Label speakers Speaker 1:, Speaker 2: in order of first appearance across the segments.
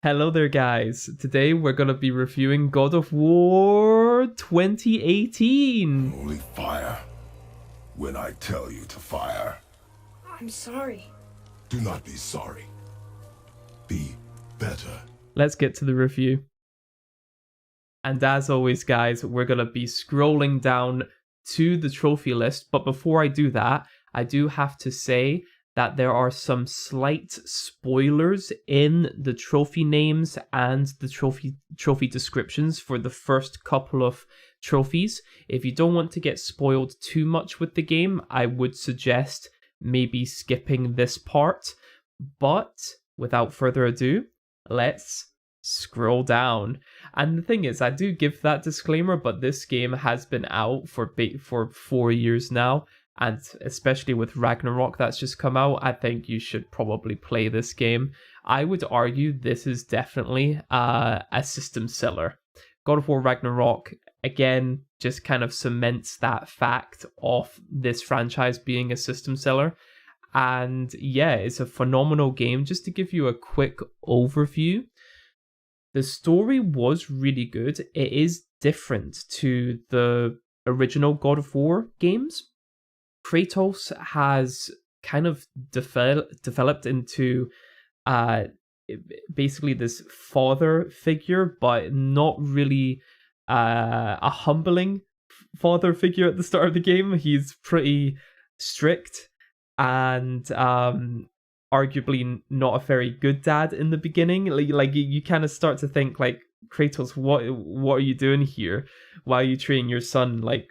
Speaker 1: Hello there, guys. Today we're going to be reviewing God of War 2018.
Speaker 2: Only fire when I tell you to fire.
Speaker 3: I'm sorry.
Speaker 2: Do not be sorry. Be better.
Speaker 1: Let's get to the review. And as always, guys, we're going to be scrolling down to the trophy list. But before I do that, I do have to say that there are some slight spoilers in the trophy names and the trophy descriptions for the first couple of trophies. If you don't want to get spoiled too much with the game, I would suggest maybe skipping this part. But without further ado, let's scroll down. And the thing is, I do give that disclaimer, but this game has been out for 4 years now. And especially with Ragnarok that's just come out, I think you should probably play this game. I would argue this is definitely a system seller. God of War Ragnarok, again, just kind of cements that fact of this franchise being a system seller. And yeah, it's a phenomenal game. Just to give you a quick overview, the story was really good. It is different to the original God of War games. Kratos has kind of developed into basically this father figure, but not really a humbling father figure at the start of the game. He's pretty strict and arguably not a very good dad in the beginning. Like you kind of start to think like, Kratos, what are you doing here? Why are you treating your son like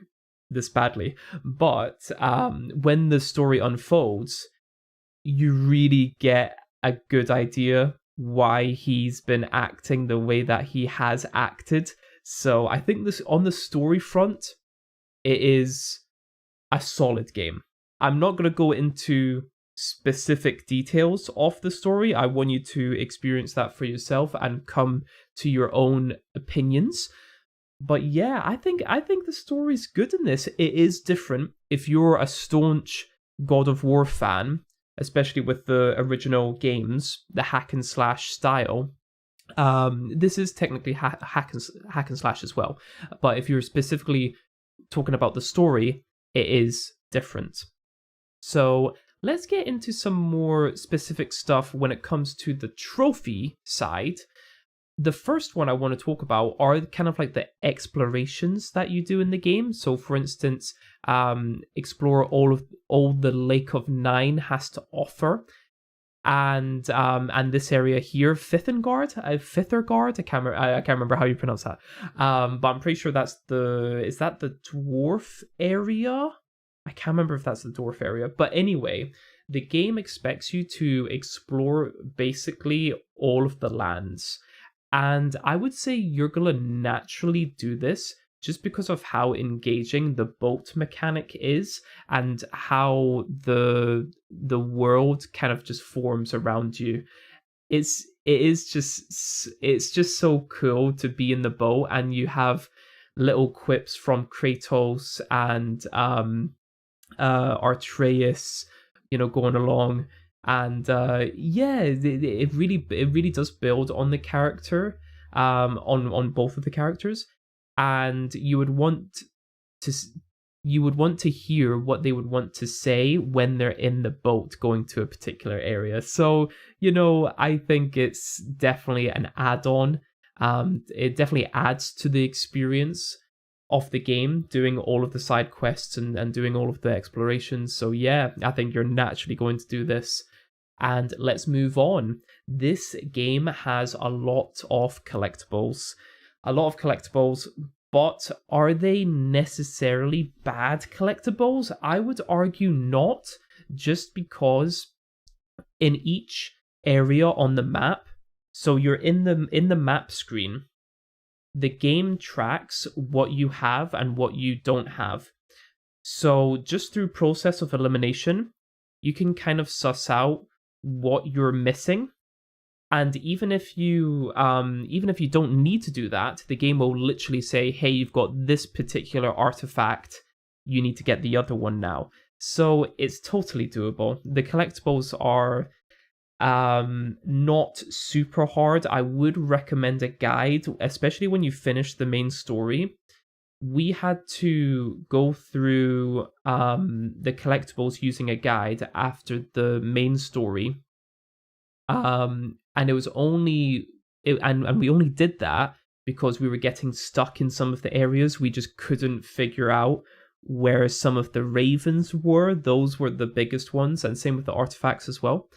Speaker 1: this badly? But when the story unfolds, you really get a good idea why he's been acting the way that he has acted. So I think this, on the story front, it is a solid game. I'm not going to go into specific details of the story. I want you to experience that for yourself and come to your own opinions. But yeah, I think the story's good in this. It is different. If you're a staunch God of War fan, especially with the original games, the hack and slash style, this is technically hack and slash as well. But if you're specifically talking about the story, it is different. So let's get into some more specific stuff when it comes to the trophy side. The first one I want to talk about are kind of like the explorations that you do in the game. So, for instance, explore all the Lake of Nine has to offer, and this area here, Fithengard, I can't remember how you pronounce that. But I'm pretty sure is that the dwarf area? I can't remember if that's the dwarf area. But anyway, the game expects you to explore basically all of the lands. And I would say you're going to naturally do this just because of how engaging the boat mechanic is and how the world kind of just forms around you. It's just so cool to be in the boat, and you have little quips from Kratos and Atreus, going along. And yeah, it really does build on the character, on both of the characters, and you would want to hear what they would want to say when they're in the boat going to a particular area. So I think it's definitely an add-on. It definitely adds to the experience of the game, doing all of the side quests and doing all of the explorations. So yeah, I think you're naturally going to do this. And let's move on. This game has a lot of collectibles. But are they necessarily bad collectibles? I would argue not, just because in each area on the map, so you're in the map screen, the game tracks what you have and what you don't have. So just through process of elimination, you can kind of suss out what you're missing. And even if you don't need to do that, the game will literally say, hey, you've got this particular artifact, you need to get the other one now. So it's totally doable. The collectibles are Not super hard. I would recommend a guide, especially when you finish the main story. We had to go through the collectibles using a guide after the main story. And it was only and we only did that because we were getting stuck in some of the areas. We just couldn't figure out where some of the ravens were. Those were the biggest ones, and same with the artifacts as well.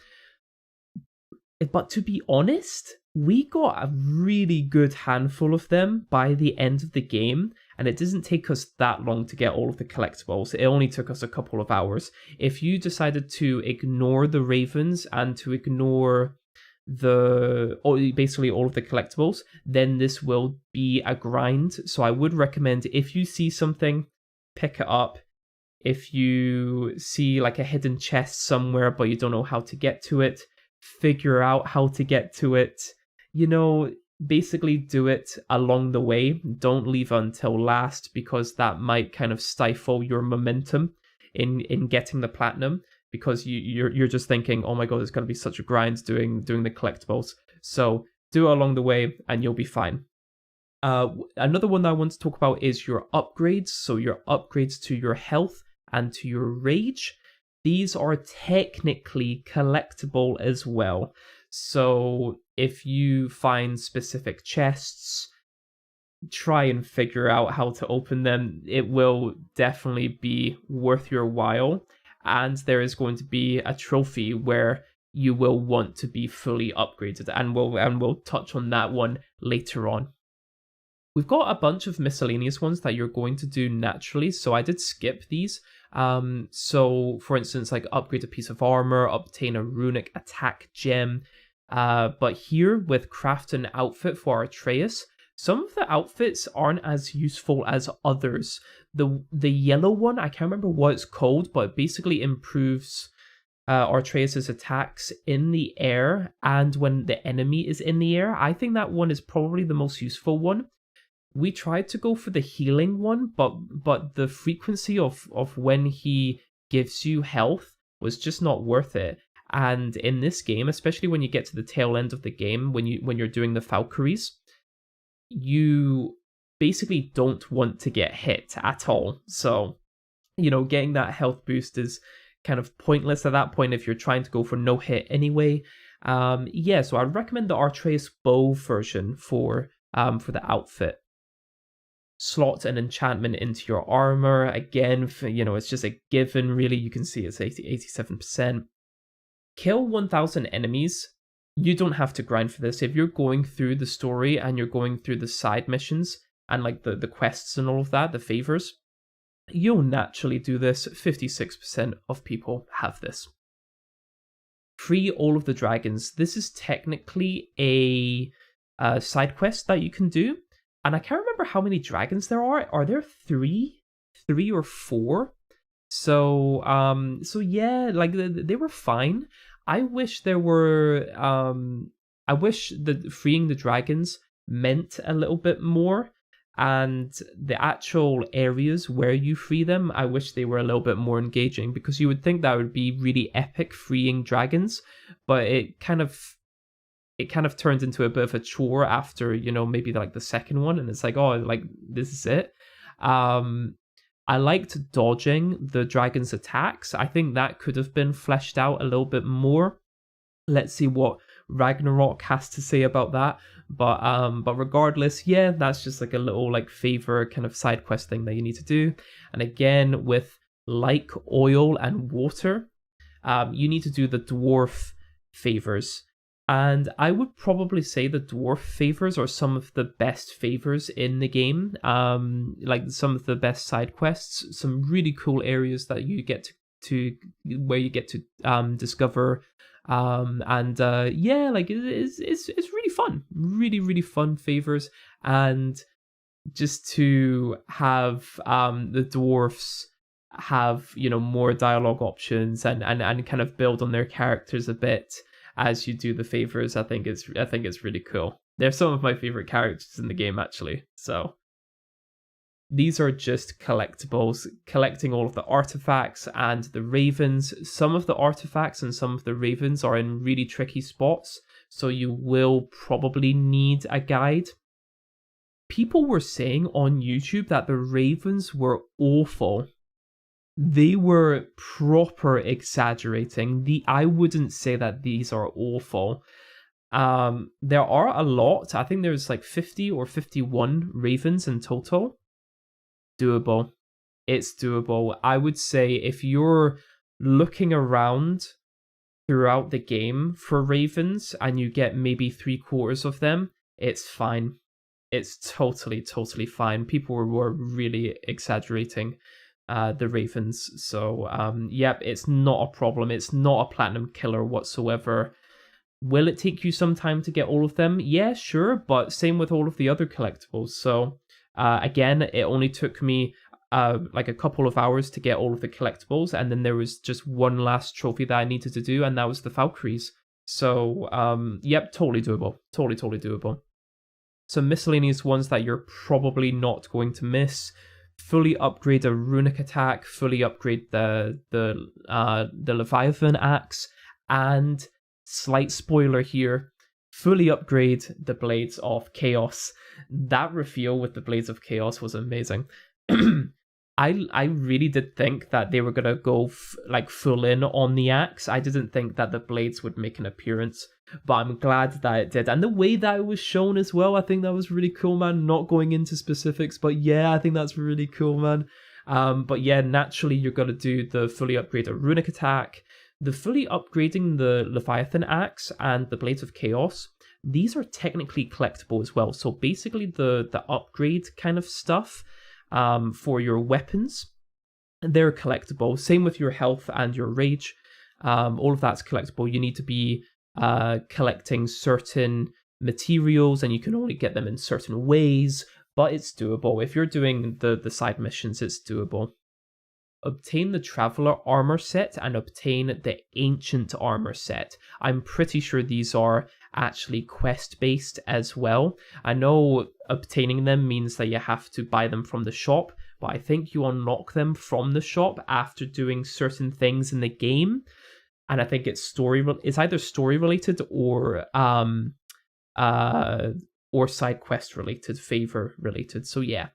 Speaker 1: But to be honest, we got a really good handful of them by the end of the game, and it doesn't take us that long to get all of the collectibles. It only took us a couple of hours. If you decided to ignore the ravens and to ignore basically all of the collectibles, then this will be a grind. So I would recommend, if you see something, pick it up. If you see like a hidden chest somewhere but you don't know how to get to it, figure out how to get to it. Basically do it along the way. Don't leave until last, because that might kind of stifle your momentum in getting the platinum, because you're just thinking, oh my god, it's going to be such a grind doing the collectibles. So do it along the way and you'll be fine. Another one that I want to talk about is your upgrades. So your upgrades to your health and to your rage. These are technically collectible as well. So if you find specific chests, try and figure out how to open them. It will definitely be worth your while. And there is going to be a trophy where you will want to be fully upgraded. And we'll touch on that one later on. We've got a bunch of miscellaneous ones that you're going to do naturally. So I did skip these. So for instance, like upgrade a piece of armor, obtain a runic attack gem. But here with craft an outfit for Atreus, some of the outfits aren't as useful as others. The yellow one, I can't remember what it's called, but it basically improves Atreus's attacks in the air and when the enemy is in the air. I think that one is probably the most useful one. We tried to go for the healing one, but the frequency of when he gives you health was just not worth it. And in this game, especially when you get to the tail end of the game, when you're doing the Valkyries, you basically don't want to get hit at all. So, getting that health boost is kind of pointless at that point if you're trying to go for no hit anyway. So I'd recommend the Atreus bow version for the outfit. Slot an enchantment into your armor. Again, it's just a given, really. You can see it's 87%. Kill 1,000 enemies. You don't have to grind for this. If you're going through the story and you're going through the side missions and like the quests and all of that, the favors, you'll naturally do this. 56% of people have this. Free all of the dragons. This is technically a side quest that you can do. And I can't remember how many dragons there are. Are there three or four? So yeah, like they were fine. I wish there were. I wish that freeing the dragons meant a little bit more, and the actual areas where you free them, I wish they were a little bit more engaging, because you would think that would be really epic freeing dragons, but it kind of turned into a bit of a chore after, maybe like the second one, and it's like, oh, like this is it. I liked dodging the dragon's attacks. I think that could have been fleshed out a little bit more. Let's see what Ragnarok has to say about that. But regardless, yeah, that's just like a little like favor kind of side quest thing that you need to do. And again, with like oil and water, you need to do the dwarf favors. And I would probably say the dwarf favors are some of the best favors in the game. Like some of the best side quests, some really cool areas that you get to where you get to discover. Yeah, like it's really fun, really fun favors. And just to have the dwarfs have more dialogue options and kind of build on their characters a bit as you do the favors, I think it's really cool. They're some of my favorite characters in the game, actually. So These are just collectibles, collecting all of the artifacts and the ravens. Some of the artifacts and some of the ravens are in really tricky spots, so you will probably need a guide. People were saying on YouTube that the ravens were awful. They were proper exaggerating. I wouldn't say that these are awful. There are a lot. I think there's like 50 or 51 ravens in total. Doable. It's doable. I would say if you're looking around throughout the game for ravens and you get maybe 3/4 of them, it's fine. It's totally fine. People were really exaggerating the ravens. So, yep, it's not a problem. It's not a platinum killer whatsoever. Will it take you some time to get all of them? Yeah, sure, but same with all of the other collectibles. So, again, it only took me like a couple of hours to get all of the collectibles, and then there was just one last trophy that I needed to do, and that was the Valkyries. So, yep, totally doable. Totally doable. Some miscellaneous ones that you're probably not going to miss. Fully upgrade a runic attack, fully upgrade the Leviathan axe, and slight spoiler here, fully upgrade the Blades of Chaos. That reveal with the Blades of Chaos was amazing. I really did think that they were gonna go full in on the axe. I didn't think that the blades would make an appearance, but I'm glad that it did. And the way that it was shown as well, I think that was really cool, man. Not going into specifics, but yeah, I think that's really cool, man. But yeah, naturally you're gonna do the fully upgraded runic attack, the fully upgrading the Leviathan axe and the Blades of Chaos. These are technically collectible as well. So basically the upgrade kind of stuff for your weapons, they're collectible. Same with your health and your rage. All of that's collectible. You need to be collecting certain materials, and you can only get them in certain ways, but it's doable. If you're doing the side missions, it's doable. Obtain the Traveler armor set and obtain the Ancient armor set. I'm pretty sure these are actually quest-based as well. I know obtaining them means that you have to buy them from the shop, but I think you unlock them from the shop after doing certain things in the game. And I think it's either story related or side quest related, favor related. So yeah.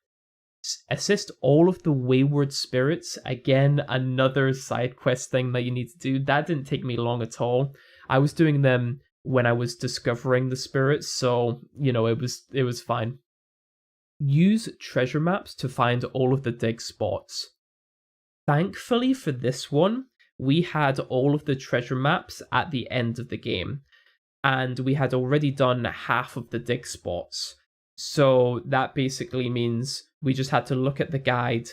Speaker 1: Assist all of the wayward spirits. Again, another side quest thing that you need to do. That didn't take me long at all. I was doing them when I was discovering the spirits, so it was fine. Use treasure maps to find all of the dig spots. Thankfully for this one, we had all of the treasure maps at the end of the game, and we had already done half of the dig spots. So that basically means we just had to look at the guide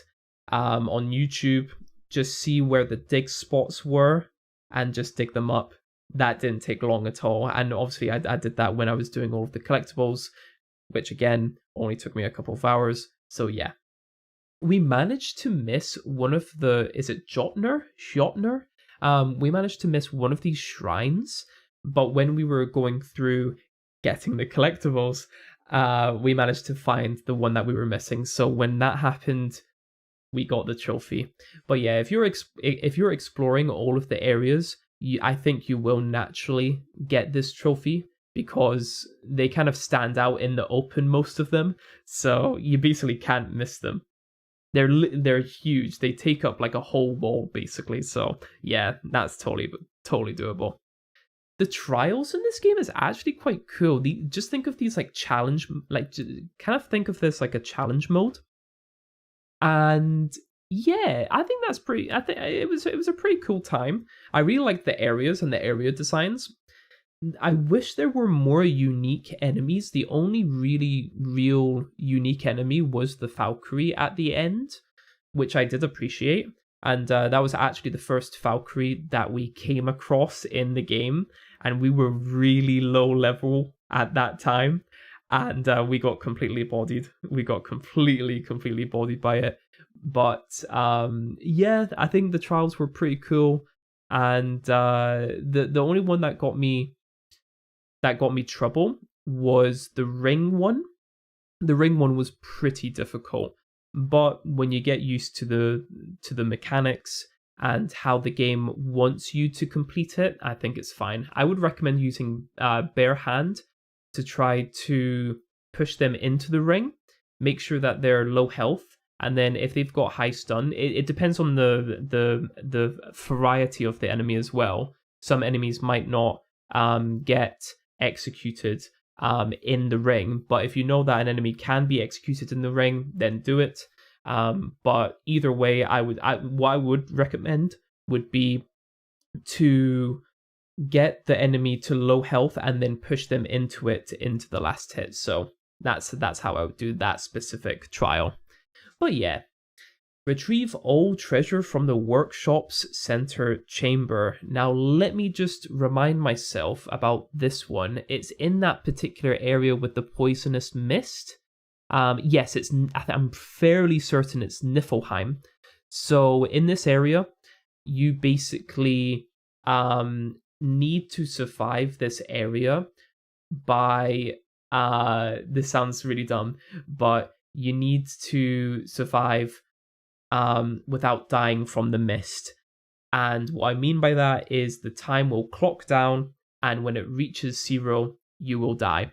Speaker 1: on YouTube, just see where the dig spots were, and just dig them up. That didn't take long at all. And obviously I did that when I was doing all of the collectibles, which again, only took me a couple of hours. So yeah. We managed to miss one of the, is it Jotner? We managed to miss one of these shrines, but when we were going through getting the collectibles, we managed to find the one that we were missing. So when that happened, we got the trophy. But yeah, if you're exploring all of the areas, I think you will naturally get this trophy because they kind of stand out in the open, most of them. So you basically can't miss them. They're huge. They take up like a whole wall basically. So yeah, that's totally doable. The trials in this game is actually quite cool. Just think of these like challenge, kind of think of this like a challenge mode. And yeah, I think that's pretty. I think it was a pretty cool time. I really like the areas and the area designs. I wish there were more unique enemies. The only really real unique enemy was the Valkyrie at the end, which I did appreciate. And that was actually the first Valkyrie that we came across in the game. And we were really low level at that time. And we got completely bodied. We got completely bodied by it. But yeah, I think the trials were pretty cool. And the only one that got me trouble was the ring one. The ring one was pretty difficult. but when you get used to the mechanics and how the game wants you to complete it, I think it's fine. I would recommend using bare hand to try to push them into the ring. Make sure that they're low health, and then if they've got high stun, it depends on the variety of the enemy as well. Some enemies might not get executed in the ring, but if you know that an enemy can be executed in the ring, then do it. But either way, what I would recommend would be to get the enemy to low health and then push them into the last hit. So that's how I would do that specific trial. But yeah, retrieve all treasure from the workshop's center chamber. Now let me just remind myself about this one. It's in that particular area with the poisonous mist. Yes, I'm fairly certain it's Niflheim. So in this area, you basically need to survive this area by this sounds really dumb, but you need to survive without dying from the mist. And what I mean by that is the time will clock down, and when it reaches 0, you will die.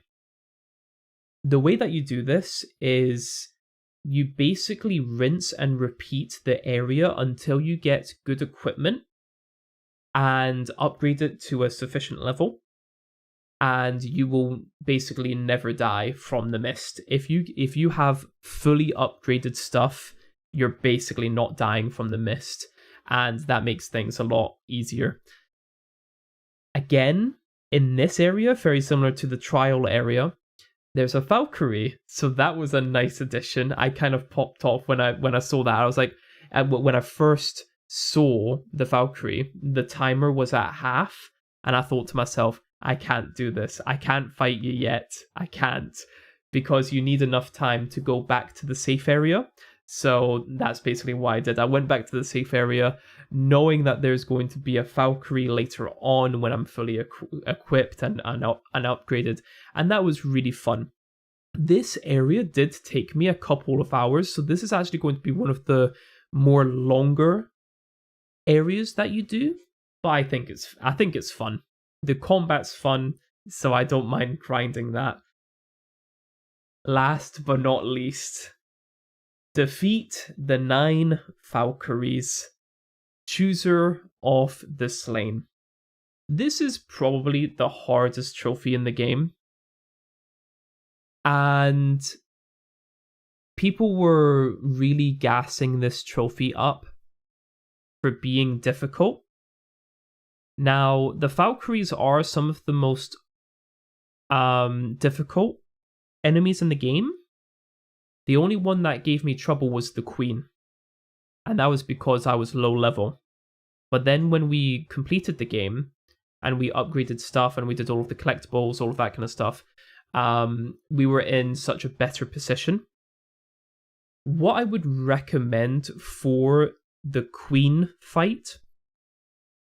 Speaker 1: The way that you do this is you basically rinse and repeat the area until you get good equipment and upgrade it to a sufficient level, and you will basically never die from the mist. If you have fully upgraded stuff, you're basically not dying from the mist, and that makes things a lot easier. Again, in this area, very similar to the trial area, there's a Valkyrie, so that was a nice addition. I kind of popped off when I saw that. I was like, when I first saw the Valkyrie, the timer was at half, and I thought to myself, I can't do this. I can't fight you yet. I can't, because you need enough time to go back to the safe area. So that's basically what I did. I went back to the safe area, knowing that there's going to be a Valkyrie later on when I'm fully equipped and upgraded. And that was really fun. This area did take me a couple of hours, so this is actually going to be one of the more longer areas that you do. But I think it's fun. The combat's fun, so I don't mind grinding that. Last but not least, defeat the 9 Valkyries, Chooser of the Slain. This is probably the hardest trophy in the game, and people were really gassing this trophy up for being difficult. Now, the Valkyries are some of the most difficult enemies in the game. The only one that gave me trouble was the Queen, and that was because I was low level. But then when we completed the game, and we upgraded stuff, and we did all of the collectibles, all of that kind of stuff, we were in such a better position. What I would recommend for the Queen fight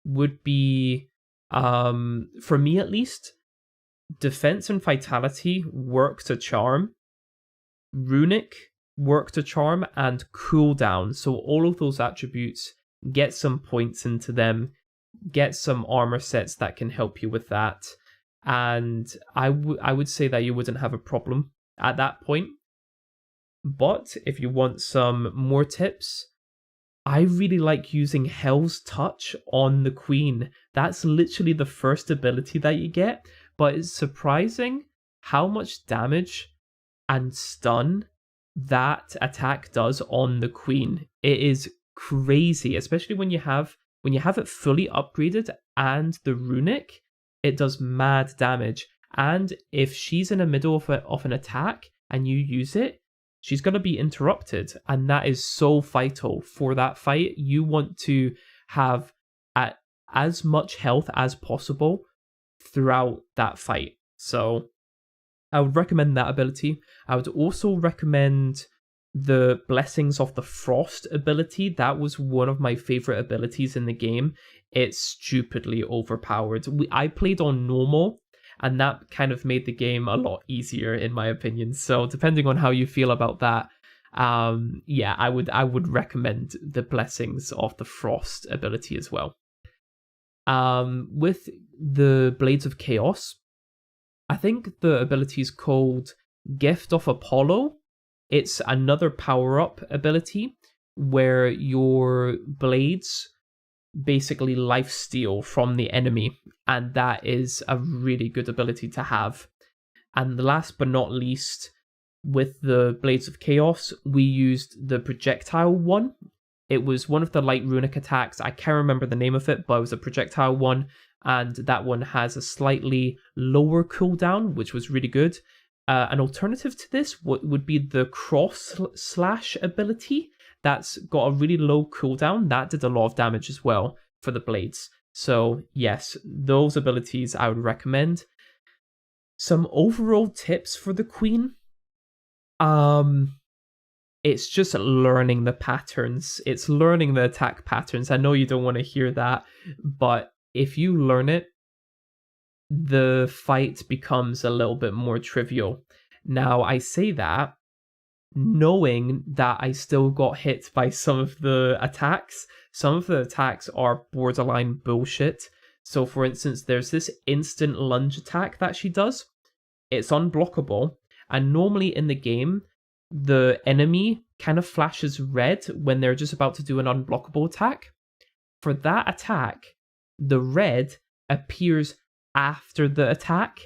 Speaker 1: would be, for me at least, defense and vitality work to charm, runic work to charm, and cooldown. So all of those attributes, get some points into them, get some armor sets that can help you with that, and I would say that you wouldn't have a problem at that point. But if you want some more tips, I really like using Hell's Touch on the Queen. That's literally the first ability that you get, but it's surprising how much damage and stun that attack does on the Queen. It is crazy, especially when you have it fully upgraded and the runic. It does mad damage, and if she's in the middle of an attack and you use it, she's going to be interrupted, and that is so vital for that fight. You want to have as much health as possible throughout that fight. So I would recommend that ability. I would also recommend the Blessings of the Frost ability. That was one of my favorite abilities in the game. It's stupidly overpowered. I played on normal, and that kind of made the game a lot easier, in my opinion. So depending on how you feel about that, Yeah, I would recommend the Blessings of the Frost ability as well. With the Blades of Chaos, I think the ability is called Gift of Apollo. It's another power-up ability where your blades basically lifesteal from the enemy, and that is a really good ability to have. And last but not least, with the Blades of Chaos, we used the projectile one. It was one of the light runic attacks. I can't remember the name of it, but it was a projectile one, and that one has a slightly lower cooldown, which was really good. An alternative to this would be the cross slash ability. That's got a really low cooldown. That did a lot of damage as well for the blades. So yes, those abilities I would recommend. Some overall tips for the Queen. It's just learning the patterns. It's learning the attack patterns. I know you don't want to hear that, but if you learn it, the fight becomes a little bit more trivial. Now, I say that knowing that I still got hit by some of the attacks. Some of the attacks are borderline bullshit. So, for instance, there's this instant lunge attack that she does. It's unblockable, and normally in the game, the enemy kind of flashes red when they're just about to do an unblockable attack. For that attack, the red appears after the attack,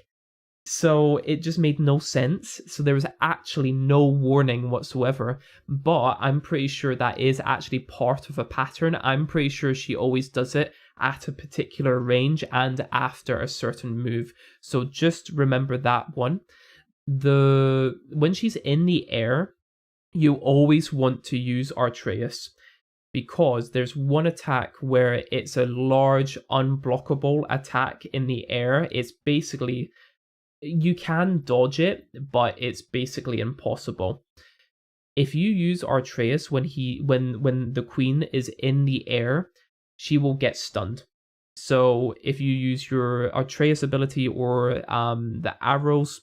Speaker 1: so it just made no sense. So there was actually no warning whatsoever, but I'm pretty sure that is actually part of a pattern. I'm pretty sure she always does it at a particular range and after a certain move. So just remember that one. When she's in the air, you always want to use Artreus, because there's one attack where it's a large unblockable attack in the air. It's basically, you can dodge it, but it's basically impossible. If you use Artreus when the Queen is in the air, she will get stunned. So if you use your Artreus ability or the arrows,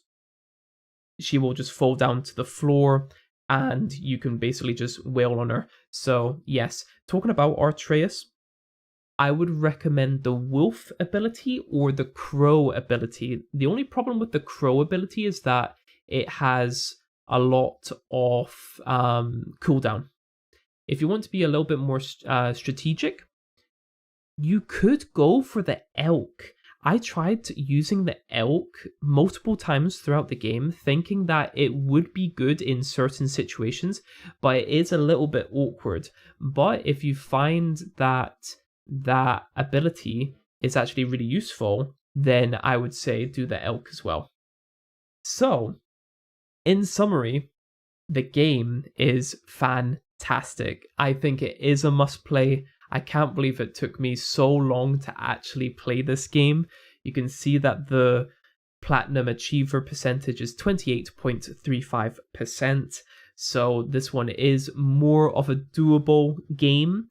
Speaker 1: she will just fall down to the floor and you can basically just wail on her. So yes, talking about Artreus, I would recommend the Wolf ability or the Crow ability. The only problem with the Crow ability is that it has a lot of cooldown. If you want to be a little bit more strategic, you could go for the Elk. I tried using the Elk multiple times throughout the game, thinking that it would be good in certain situations, but it is a little bit awkward. But if you find that that ability is actually really useful, then I would say do the Elk as well. So, in summary, the game is fantastic. I think it is a must-play. I can't believe it took me so long to actually play this game. You can see that the Platinum Achiever percentage is 28.35%. So this one is more of a doable game.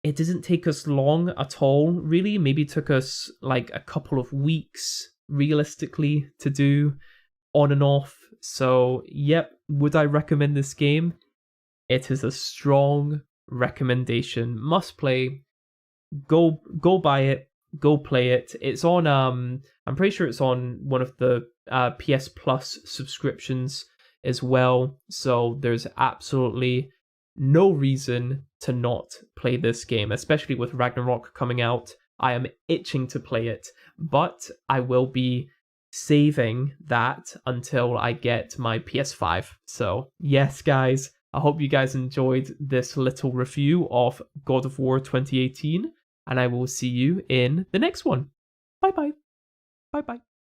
Speaker 1: It didn't take us long at all, really. Maybe it took us like a couple of weeks, realistically, to do on and off. So, yep, would I recommend this game? It is a strong recommendation. Must play. Go buy it. Go play it. It's on I'm pretty sure it's on one of the PS Plus subscriptions as well. So there's absolutely no reason to not play this game, especially with Ragnarok coming out. I am itching to play it, but I will be saving that until I get my PS5. So yes, guys, I hope you guys enjoyed this little review of God of War 2018, and I will see you in the next one. Bye bye. Bye bye.